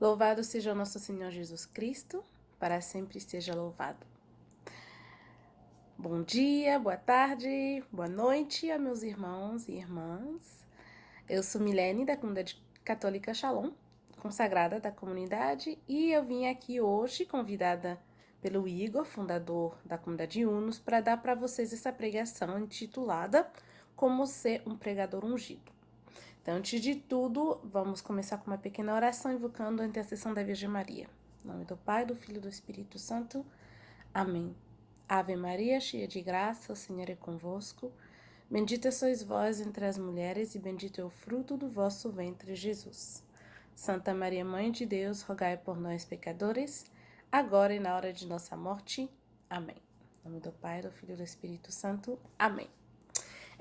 Louvado seja o nosso Senhor Jesus Cristo, para sempre seja louvado. Bom dia, boa tarde, boa noite a meus irmãos e irmãs. Eu sou Milene, da Comunidade Católica Shalom, consagrada da comunidade, e eu vim aqui hoje, convidada pelo Igor, fundador da Comunidade Unos, para dar para vocês essa pregação intitulada Como Ser um Pregador Ungido. Então, antes de tudo, vamos começar com uma pequena oração invocando a intercessão da Virgem Maria. Em nome do Pai, do Filho e do Espírito Santo. Amém. Ave Maria, cheia de graça, o Senhor é convosco. Bendita sois vós entre as mulheres e bendito é o fruto do vosso ventre, Jesus. Santa Maria, Mãe de Deus, rogai por nós, pecadores, agora e na hora de nossa morte. Amém. Em nome do Pai, do Filho e do Espírito Santo. Amém.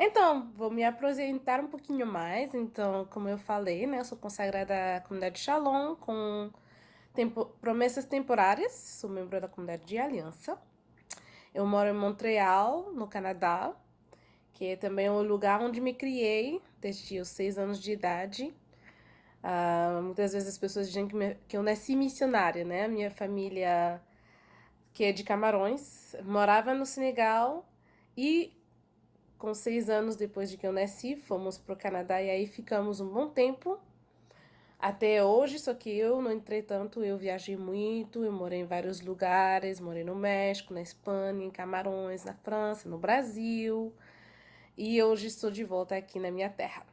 Então, vou me apresentar um pouquinho mais. Então, como eu falei, né, eu sou consagrada à comunidade Shalom com promessas temporárias, sou membro da comunidade de Aliança. Eu moro em Montreal, no Canadá, que é também o lugar onde me criei desde os 6 anos de idade. Muitas vezes as pessoas dizem que eu nasci missionária, né? Minha família, que é de Camarões, morava no Senegal e com 6 anos depois de que eu nasci, fomos pro Canadá e aí ficamos um bom tempo, até hoje, só que eu, no entretanto, eu viajei muito, eu morei em vários lugares, morei no México, na Espanha, em Camarões, na França, no Brasil, e hoje estou de volta aqui na minha terra.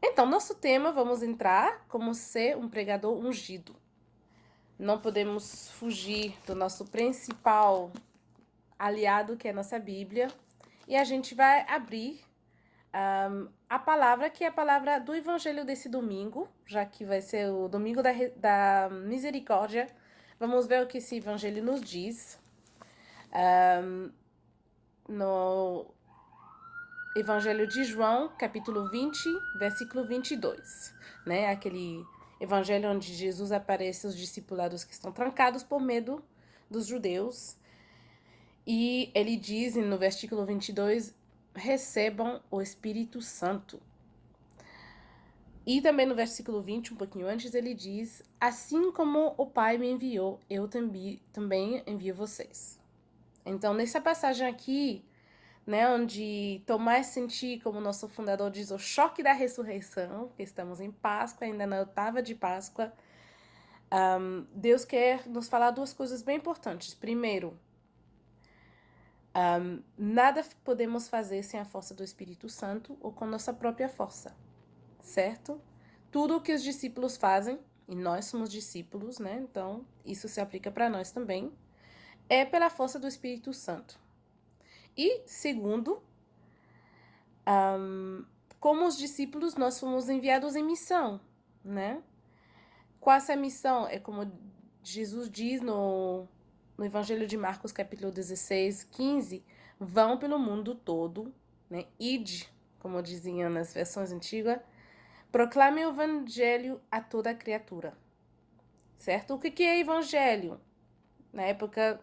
Então, nosso tema, vamos entrar como ser um pregador ungido. Não podemos fugir do nosso principal aliado, que é a nossa Bíblia, e a gente vai abrir a palavra, que é a palavra do evangelho desse domingo, já que vai ser o domingo da misericórdia. Vamos ver o que esse evangelho nos diz. No evangelho de João, capítulo 20, versículo 22, né? Aquele evangelho onde Jesus aparece aos discipulados que estão trancados por medo dos judeus. E ele diz no versículo 22, recebam o Espírito Santo. E também no versículo 20, um pouquinho antes, ele diz, assim como o Pai me enviou, eu também envio vocês. Então, nessa passagem aqui, né, onde Tomás sentiu, como nosso fundador diz, o choque da ressurreição, porque estamos em Páscoa, ainda na 8ª de Páscoa, Deus quer nos falar duas coisas bem importantes. Primeiro, nada podemos fazer sem a força do Espírito Santo ou com nossa própria força, certo? Tudo o que os discípulos fazem, e nós somos discípulos, né? Então, isso se aplica para nós também, é pela força do Espírito Santo. E, segundo, como os discípulos, nós fomos enviados em missão, né? Qual essa missão? É como Jesus diz no Evangelho de Marcos, capítulo 16, 15, vão pelo mundo todo, né? Ide, como diziam nas versões antigas, proclame o evangelho a toda criatura, certo? O que é evangelho? Na época,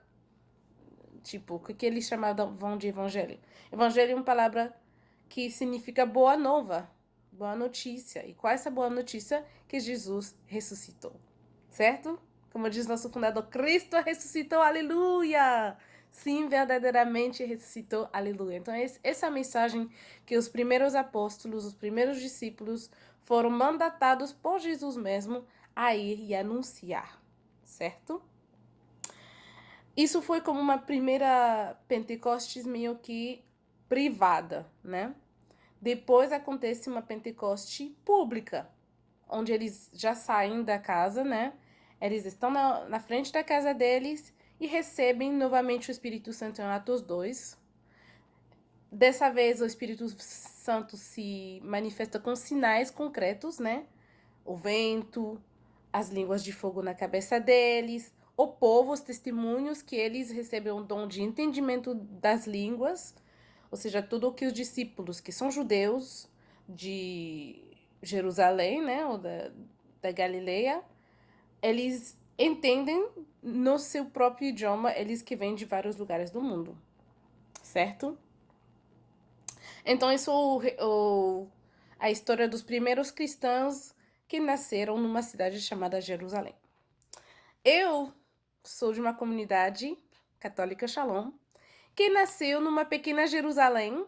tipo, o que eles chamavam de evangelho? Evangelho é uma palavra que significa boa nova, boa notícia. E qual é essa boa notícia? Que Jesus ressuscitou, certo? Como diz nosso fundador, Cristo ressuscitou, aleluia! Sim, verdadeiramente ressuscitou, aleluia. Então, essa é a mensagem que os primeiros apóstolos, os primeiros discípulos foram mandatados por Jesus mesmo a ir e anunciar, certo? Isso foi como uma primeira Pentecostes meio que privada, né? Depois acontece uma Pentecoste pública, onde eles já saem da casa, né? Eles estão na frente da casa deles e recebem novamente o Espírito Santo em Atos 2. Dessa vez o Espírito Santo se manifesta com sinais concretos, né? O vento, as línguas de fogo na cabeça deles, o povo, os testemunhos que eles recebem o dom de entendimento das línguas, ou seja, tudo o que os discípulos, que são judeus de Jerusalém, né, ou da Galileia, eles entendem no seu próprio idioma, eles que vêm de vários lugares do mundo, certo? Então, isso a história dos primeiros cristãos que nasceram numa cidade chamada Jerusalém. Eu sou de uma comunidade católica Shalom, que nasceu numa pequena Jerusalém,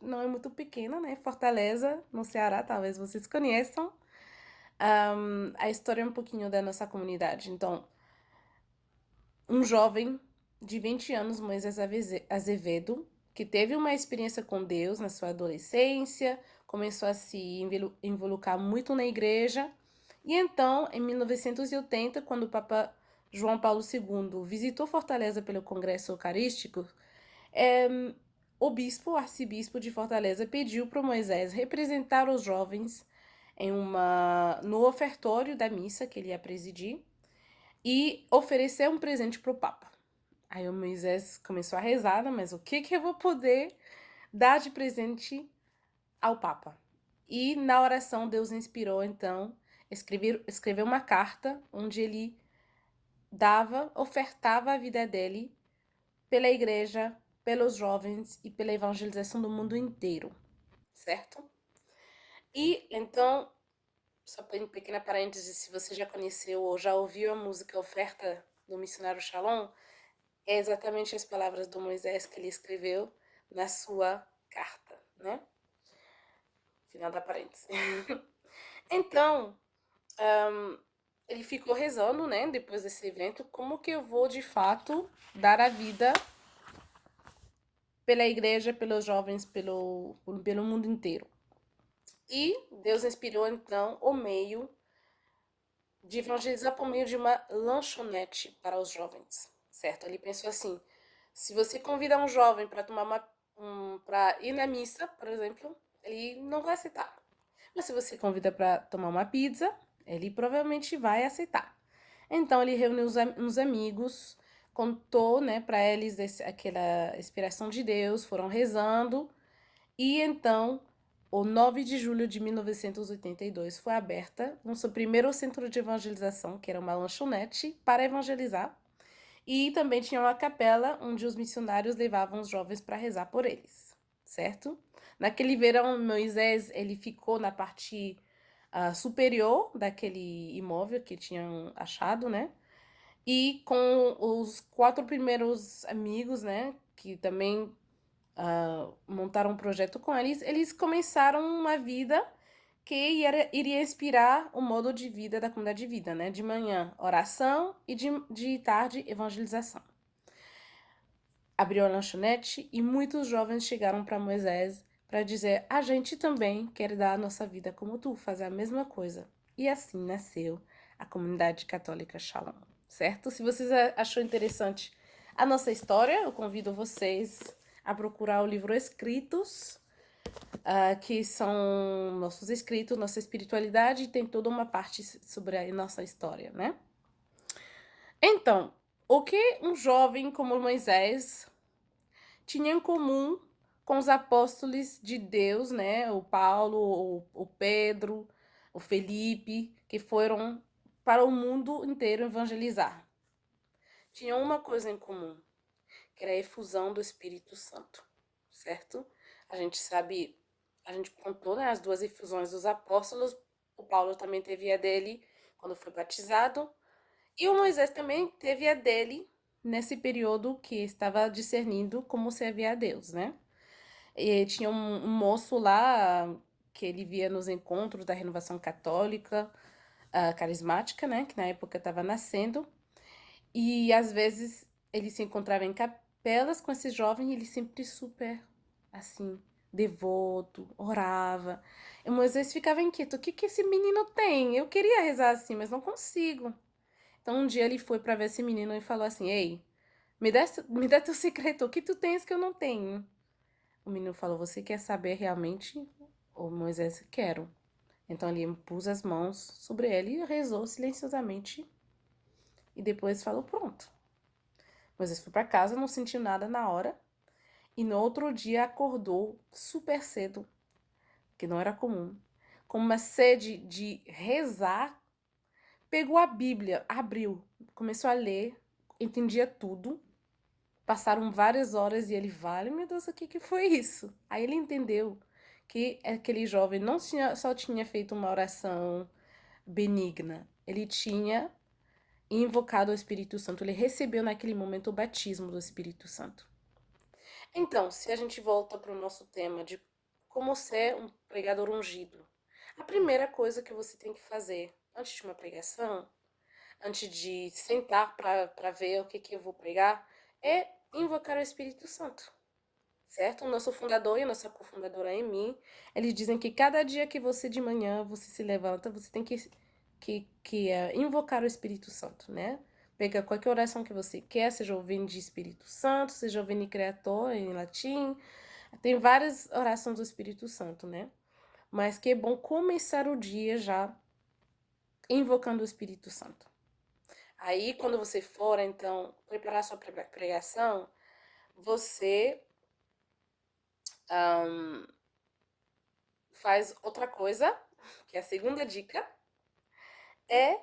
não é muito pequena, né? Fortaleza, no Ceará, talvez vocês conheçam. A história é um pouquinho da nossa comunidade. Então, um jovem de 20 anos, Moisés Azevedo, que teve uma experiência com Deus na sua adolescência, começou a se involucrar muito na igreja. E então, em 1980, quando o Papa João Paulo II visitou Fortaleza pelo Congresso Eucarístico, o arcebispo de Fortaleza, pediu para Moisés representar os jovens no ofertório da missa que ele ia presidir e oferecer um presente para o Papa. Aí o Moisés começou a rezar, mas o que eu vou poder dar de presente ao Papa? E na oração Deus inspirou, então, escrever uma carta onde ele ofertava a vida dele pela igreja, pelos jovens e pela evangelização do mundo inteiro, certo? E então, só para um pequena parêntese, se você já conheceu ou já ouviu a música Oferta do Missionário Shalom, é exatamente as palavras do Moisés que ele escreveu na sua carta, né? Final da parêntese. Então, ele ficou rezando, né, depois desse evento, como que eu vou, de fato, dar a vida pela igreja, pelos jovens, pelo mundo inteiro. E Deus inspirou, então, o meio de evangelizar por meio de uma lanchonete para os jovens, certo? Ele pensou assim, se você convida um jovem para para ir na missa, por exemplo, ele não vai aceitar. Mas se você convida para tomar uma pizza, ele provavelmente vai aceitar. Então ele reuniu uns amigos, contou, né, para eles aquela inspiração de Deus, foram rezando e então o 9 de julho de 1982 foi aberta o seu primeiro centro de evangelização, que era uma lanchonete para evangelizar. E também tinha uma capela onde os missionários levavam os jovens para rezar por eles, certo? Naquele verão, Moisés ele ficou na parte superior daquele imóvel que tinham achado, né? E com os 4 primeiros amigos, né, que também montaram um projeto com eles, eles começaram uma vida que iria inspirar o modo de vida da comunidade de vida, né? De manhã, oração e de tarde, evangelização. Abriu a lanchonete e muitos jovens chegaram para Moisés para dizer: a gente também quer dar a nossa vida como tu, fazer a mesma coisa. E assim nasceu a comunidade católica Shalom, certo? Se vocês achou interessante a nossa história, eu convido vocês a procurar o livro Escritos, que são nossos escritos, nossa espiritualidade, e tem toda uma parte sobre a nossa história, né? Então, o que um jovem como Moisés tinha em comum com os apóstolos de Deus, né? O Paulo, o Pedro, o Felipe, que foram para o mundo inteiro evangelizar? Tinham uma coisa em comum, que era a efusão do Espírito Santo, certo? A gente sabe, a gente contou, né, as 2 efusões dos apóstolos. O Paulo também teve a dele quando foi batizado, e o Moisés também teve a dele nesse período que estava discernindo como servir a Deus, né? E tinha um moço lá que ele via nos encontros da renovação católica, carismática, né? Que na época estava nascendo. E às vezes ele se encontrava em capelas com esse jovem e ele sempre super, assim, devoto, orava. E Moisés ficava inquieto: o que esse menino tem? Eu queria rezar assim, mas não consigo. Então um dia ele foi para ver esse menino e falou assim: ei, me dá teu segredo, o que tu tens que eu não tenho? O menino falou: você quer saber realmente? O Moisés: quero. Então ele pôs as mãos sobre ele e rezou silenciosamente. E depois falou: pronto. Moisés foi para casa, não sentiu nada na hora. E no outro dia acordou super cedo, que não era comum, com uma sede de rezar. Pegou a Bíblia, abriu, começou a ler, entendia tudo. Passaram várias horas e ele: vale, meu Deus, o que foi isso? Aí ele entendeu que aquele jovem não só tinha feito uma oração, benigna. Ele tinha invocado o Espírito Santo, ele recebeu naquele momento o batismo do Espírito Santo. Então, se a gente volta para o nosso tema de como ser um pregador ungido, a primeira coisa que você tem que fazer antes de uma pregação, antes de sentar para ver o que eu vou pregar, é invocar o Espírito Santo, certo? O nosso fundador e a nossa cofundadora Amy, eles dizem que cada dia que você de manhã você se levanta, você tem que invocar o Espírito Santo, né? Pega qualquer oração que você quer, seja ouvindo de Espírito Santo, seja ouvindo Creator em latim. Tem várias orações do Espírito Santo, né? Mas que é bom começar o dia já invocando o Espírito Santo. Aí, quando você for, então, preparar sua pregação, você faz outra coisa, que é a segunda dica, é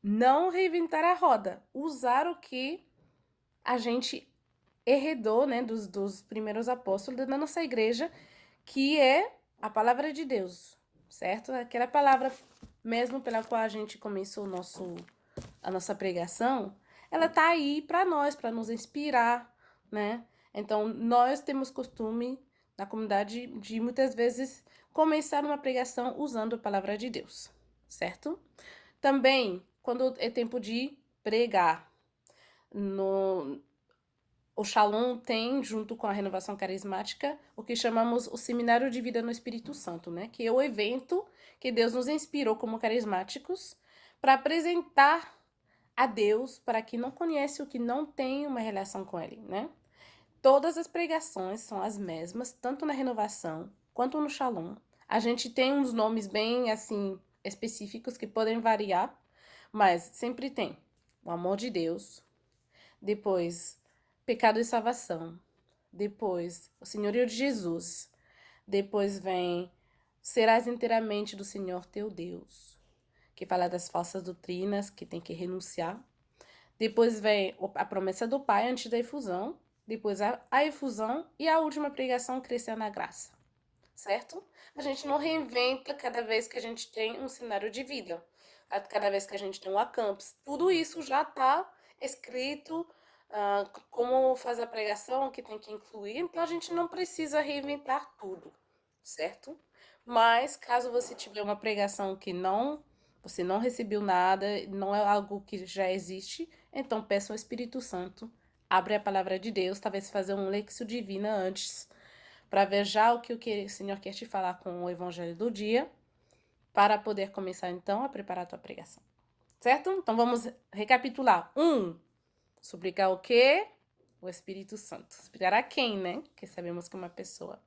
não reinventar a roda. Usar o que a gente herdou, né, dos primeiros apóstolos da nossa igreja, que é a palavra de Deus, certo? Aquela palavra mesmo pela qual a gente começou a nossa pregação, ela tá aí para nós, para nos inspirar, né? Então, nós temos costume na comunidade de muitas vezes começar uma pregação usando a palavra de Deus, certo? Também, quando é tempo de pregar, o Shalom tem, junto com a Renovação Carismática, o que chamamos o Seminário de Vida no Espírito Santo, né? Que é o evento que Deus nos inspirou como carismáticos para apresentar a Deus para quem não conhece ou que não tem uma relação com Ele, né? Todas as pregações são as mesmas, tanto na Renovação quanto no Shalom. A gente tem uns nomes bem, assim, específicos que podem variar, mas sempre tem o amor de Deus, depois pecado e salvação, depois o senhorio de Jesus, depois vem serás inteiramente do Senhor teu Deus, que fala das falsas doutrinas que tem que renunciar. Depois vem a promessa do Pai antes da efusão, depois a efusão e a última pregação, crescer na graça, certo? A gente não reinventa cada vez que a gente tem um cenário de vida, cada vez que a gente tem um acampus. Tudo isso já está escrito, como fazer a pregação, que tem que incluir, então a gente não precisa reinventar tudo, certo? Mas caso você tiver uma pregação que você não recebeu nada, não é algo que já existe, então peça ao Espírito Santo, abre a palavra de Deus, talvez fazer um lexo divina antes, para ver já o que o Senhor quer te falar com o evangelho do dia, para poder começar então a preparar a tua pregação. Certo? Então vamos recapitular. 1. Suplicar o quê? O Espírito Santo. Suplicar a quem, né? Que sabemos que é uma pessoa.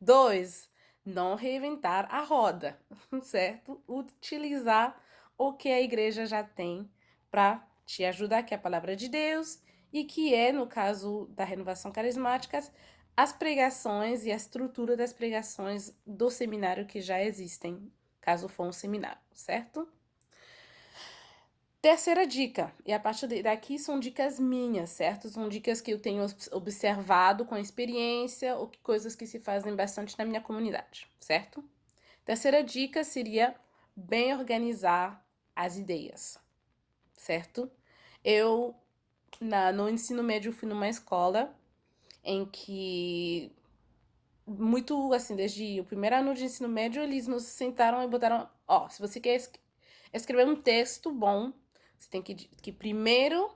2. Não reinventar a roda, certo? Utilizar o que a igreja já tem para te ajudar, que é a palavra de Deus, e que é, no caso da renovação carismática, as pregações e a estrutura das pregações do seminário que já existem, caso for um seminário, certo? Terceira dica, e a partir daqui são dicas minhas, certo? São dicas que eu tenho observado com experiência ou coisas que se fazem bastante na minha comunidade, certo? Terceira dica seria bem organizar as ideias, certo? Eu, no ensino médio, fui numa escola em que, muito assim, desde o primeiro ano de ensino médio, eles nos sentaram e botaram: ó, se você quer escrever um texto bom, você tem que primeiro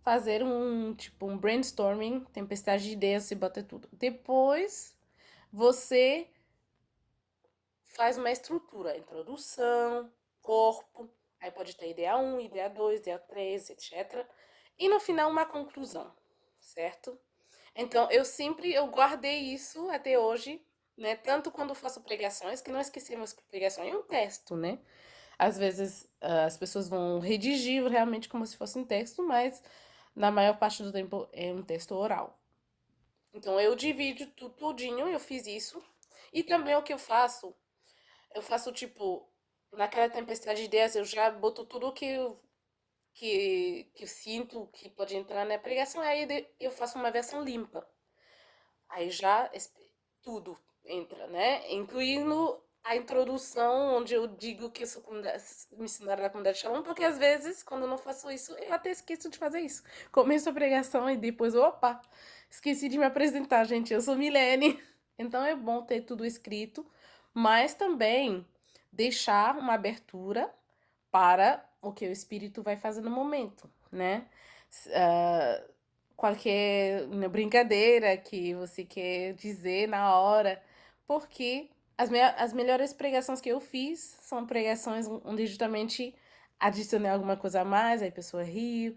fazer um brainstorming, tempestade de ideias, você bota tudo. Depois, você faz uma estrutura, introdução, corpo, aí pode ter ideia 1, ideia 2, ideia 3, etc. E no final uma conclusão, certo? Então, eu guardei isso até hoje, né? Tanto quando faço pregações, que não esquecemos que pregação é um texto, né? Às vezes as pessoas vão redigir realmente como se fosse um texto, mas na maior parte do tempo é um texto oral. Então eu divido tudinho, eu fiz isso. E também o que eu faço tipo, naquela tempestade de ideias, eu já boto tudo que eu sinto que pode entrar na pregação, aí eu faço uma versão limpa. Aí já tudo entra, né? Incluindo a introdução, onde eu digo que eu sou missionária da comunidade Shalom, porque às vezes, quando eu não faço isso, eu até esqueço de fazer isso. Começo a pregação e depois, opa, esqueci de me apresentar, gente. Eu sou Milene. Então é bom ter tudo escrito, mas também deixar uma abertura para o que o Espírito vai fazer no momento, né? Qualquer brincadeira que você quer dizer na hora, porque as melhores pregações que eu fiz são pregações onde justamente adicionei alguma coisa a mais, aí a pessoa riu.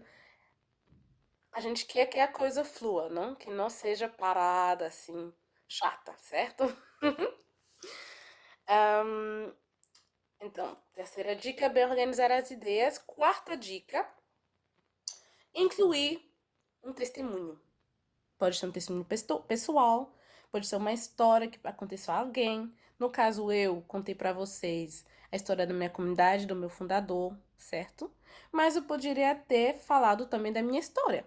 A gente quer que a coisa flua, não? Que não seja parada, assim, chata, certo? Então, terceira dica, bem organizar as ideias. Quarta dica, incluir um testemunho. Pode ser um testemunho pessoal, pode ser uma história que aconteceu a alguém. No caso, eu contei para vocês a história da minha comunidade, do meu fundador, certo? Mas eu poderia ter falado também da minha história.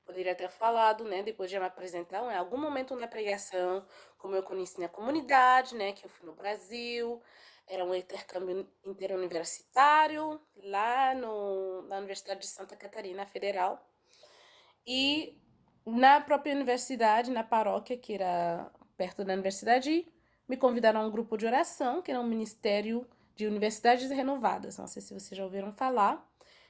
Poderia ter falado, né, depois de me apresentar, em algum momento na pregação, como eu conheci na comunidade, né, que eu fui no Brasil, era um intercâmbio interuniversitário lá na Universidade de Santa Catarina Federal. E na própria universidade, na paróquia, que era perto da universidade, me convidaram a um grupo de oração, que era um ministério de universidades renovadas. Não sei se vocês já ouviram falar,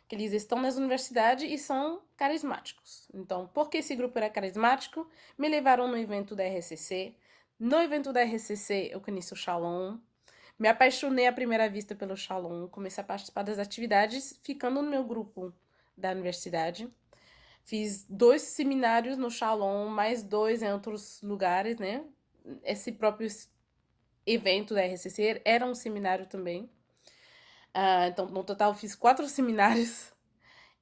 que eles estão nas universidades e são carismáticos. Então, porque esse grupo era carismático, me levaram no evento da RCC. No evento da RCC, eu conheci o Shalom. Me apaixonei à primeira vista pelo Shalom. Comecei a participar das atividades, ficando no meu grupo da universidade. Fiz 2 seminários no Shalom, mais 2 em outros lugares, né? Esse próprio evento da RCC era um seminário também. Então, no total, fiz 4 seminários.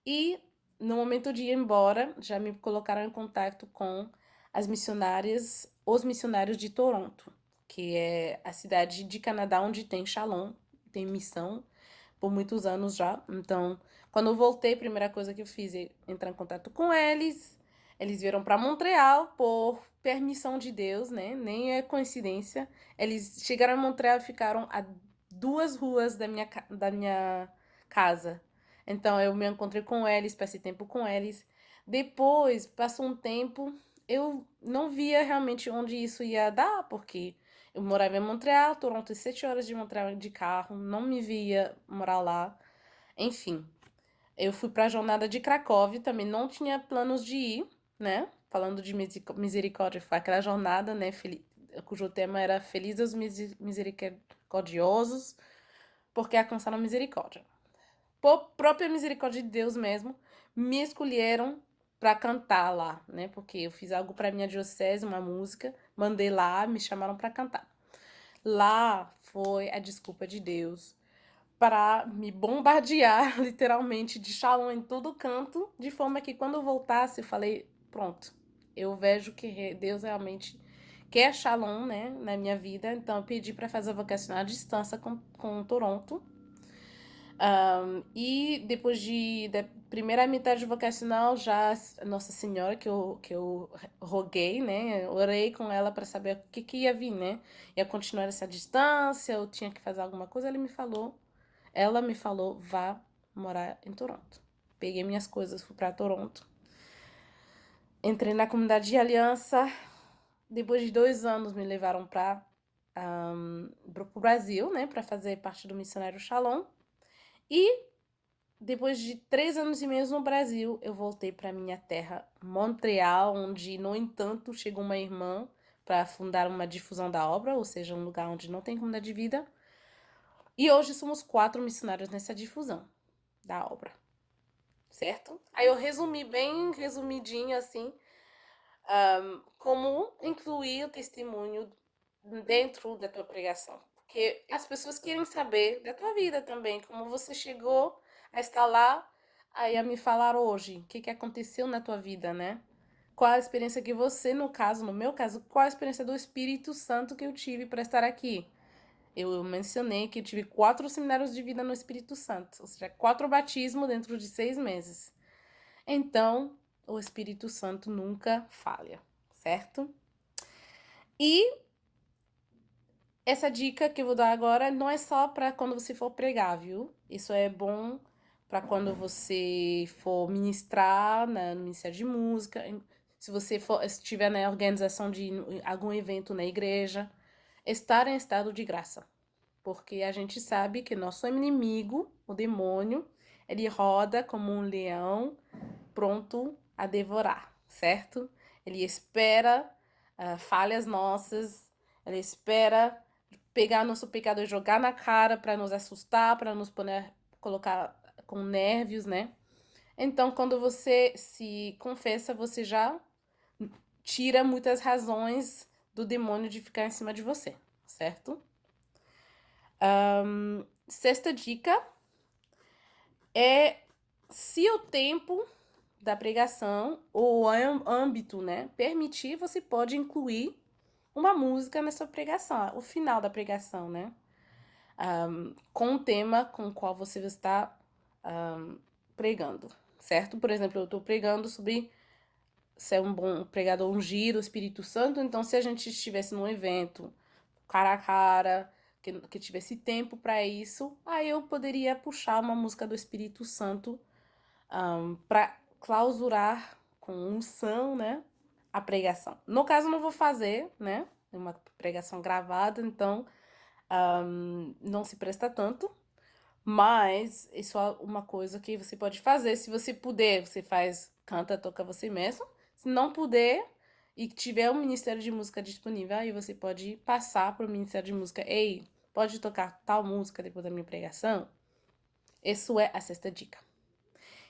E no momento de ir embora, já me colocaram em contato com as missionárias, os missionários de Toronto, que é a cidade de Canadá onde tem Shalom, tem missão por muitos anos já. Então, quando eu voltei, a primeira coisa que eu fiz é entrar em contato com eles. Eles vieram para Montreal por permissão de Deus, né? Nem é coincidência. Eles chegaram em Montreal e ficaram a 2 ruas da minha casa. Então, eu me encontrei com eles, passei tempo com eles. Depois, passou um tempo, eu não via realmente onde isso ia dar, porque eu morava em Montreal, Toronto, 7 horas de Montreal de carro, não me via morar lá. Enfim, eu fui para a jornada de Cracóvia, também não tinha planos de ir, né? Falando de misericórdia, foi aquela jornada, né? Cujo tema era Felizes os misericordiosos, porque alcançaram misericórdia. Por própria misericórdia de Deus mesmo, me escolheram para cantar lá, né? Porque eu fiz algo para minha diocese, uma música, mandei lá, me chamaram para cantar. Lá foi a desculpa de Deus para me bombardear, literalmente, de Shalom em todo canto, de forma que quando eu voltasse, eu falei, pronto, eu vejo que Deus realmente quer Shalom, né, na minha vida, então eu pedi para fazer a vocacional à distância com Toronto. E depois da primeira metade vocacional, já Nossa Senhora, que eu roguei, né? Orei com ela para saber o que ia vir, né? Ia continuar essa distância, eu tinha que fazer alguma coisa. Ela me falou, vá morar em Toronto. Peguei minhas coisas, fui para Toronto. Entrei na comunidade de aliança. Depois de 2 anos, me levaram para o Brasil, né? Para fazer parte do Missionário Shalom. E depois de 3 anos e meio no Brasil, eu voltei para minha terra, Montreal, onde, no entanto, chegou uma irmã para fundar uma difusão da obra, ou seja, um lugar onde não tem comunidade de vida. E hoje somos 4 missionários nessa difusão da obra, certo? Aí eu resumi bem resumidinho assim, como incluir o testemunho dentro da tua pregação. Porque as pessoas querem saber da tua vida também, como você chegou a estar lá, aí a me falar hoje, o que aconteceu na tua vida, né? Qual a experiência que você, no meu caso, qual a experiência do Espírito Santo que eu tive para estar aqui? Eu mencionei que eu tive 4 seminários de vida no Espírito Santo, ou seja, 4 batismos dentro de 6 meses. Então, o Espírito Santo nunca falha, certo? E Essa dica que eu vou dar agora não é só para quando você for pregar, viu? Isso é bom para quando você for ministrar no Ministério de Música, se você estiver na organização de algum evento na igreja, estar em estado de graça. Porque a gente sabe que nosso inimigo, o demônio, ele roda como um leão pronto a devorar, certo? Ele espera falhas nossas, ele espera pegar nosso pecado e jogar na cara para nos assustar, para nos colocar com nervos, né? Então, quando você se confessa, você já tira muitas razões do demônio de ficar em cima de você, certo? Sexta dica é se o tempo da pregação ou o âmbito, né, permitir, você pode incluir uma música na sua pregação, o final da pregação, né? Com o tema com o qual você está pregando, certo? Por exemplo, eu estou pregando sobre ser um bom pregador ungido, o Espírito Santo, então se a gente estivesse num evento cara a cara, que tivesse tempo para isso, aí eu poderia puxar uma música do Espírito Santo para clausurar com unção, né, a pregação. No caso, não vou fazer, né, uma pregação gravada, então não se presta tanto, mas isso é uma coisa que você pode fazer. Se você puder, você faz, canta, toca você mesmo. Se não puder e tiver um Ministério de Música disponível, aí você pode passar para o Ministério de Música. Ei, pode tocar tal música depois da minha pregação? Isso é a sexta dica.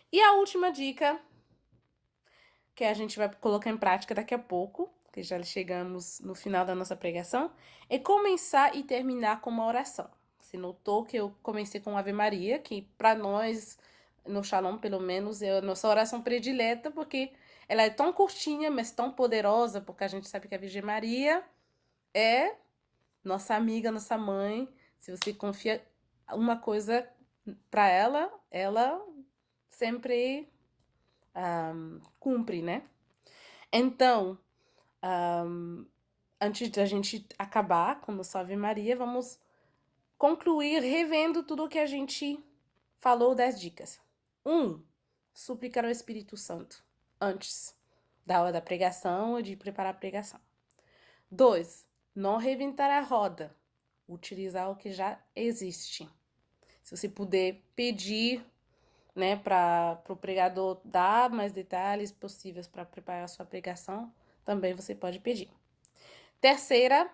E a última dica, que a gente vai colocar em prática daqui a pouco, que já chegamos no final da nossa pregação, é começar e terminar com uma oração. Você notou que eu comecei com Ave Maria, que para nós, no Shalom, pelo menos, é a nossa oração predileta, porque ela é tão curtinha, mas tão poderosa, porque a gente sabe que a Virgem Maria é nossa amiga, nossa mãe. Se você confia uma coisa para ela, ela sempre cumpre, né? Então, antes da gente acabar com nossa Ave Maria, vamos concluir revendo tudo o que a gente falou das dicas. 1. Suplicar ao Espírito Santo antes da hora da pregação e de preparar a pregação. 2. Não reventar a roda. Utilizar o que já existe. Se você puder pedir, né, para o pregador dar mais detalhes possíveis para preparar a sua pregação, também você pode pedir. Terceira,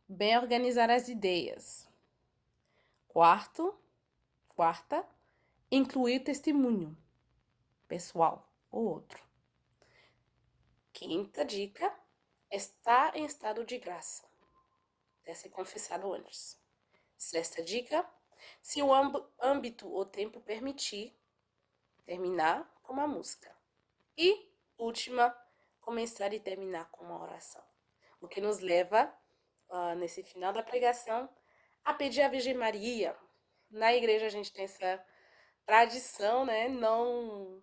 bem organizar as ideias. Quarta, incluir testemunho pessoal ou outro. Quinta dica, estar em estado de graça. Deve ser confessado antes. Sexta dica, se o âmbito ou tempo permitir, terminar com uma música. E última, começar e terminar com uma oração. O que nos leva, nesse final da pregação, a pedir à Virgem Maria. Na igreja a gente tem essa tradição, né? Não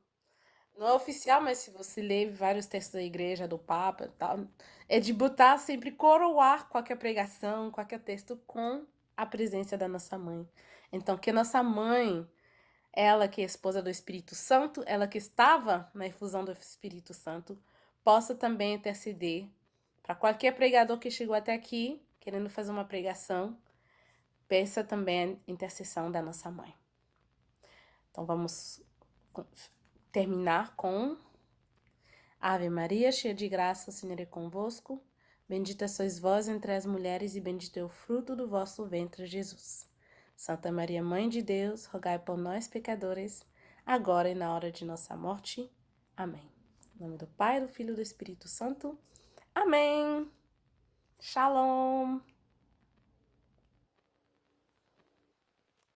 é oficial, mas se você ler vários textos da igreja, do Papa e tal, é de botar sempre, coroar qualquer pregação, qualquer texto com a presença da nossa mãe. Então, que a nossa mãe, ela que é esposa do Espírito Santo, ela que estava na efusão do Espírito Santo, possa também interceder para qualquer pregador que chegou até aqui, querendo fazer uma pregação, peça também a intercessão da nossa mãe. Então vamos terminar com Ave Maria, cheia de graça, o Senhor é convosco. Bendita sois vós entre as mulheres e bendito é o fruto do vosso ventre, Jesus. Santa Maria, Mãe de Deus, rogai por nós, pecadores, agora e na hora de nossa morte. Amém. Em nome do Pai, do Filho e do Espírito Santo. Amém. Shalom.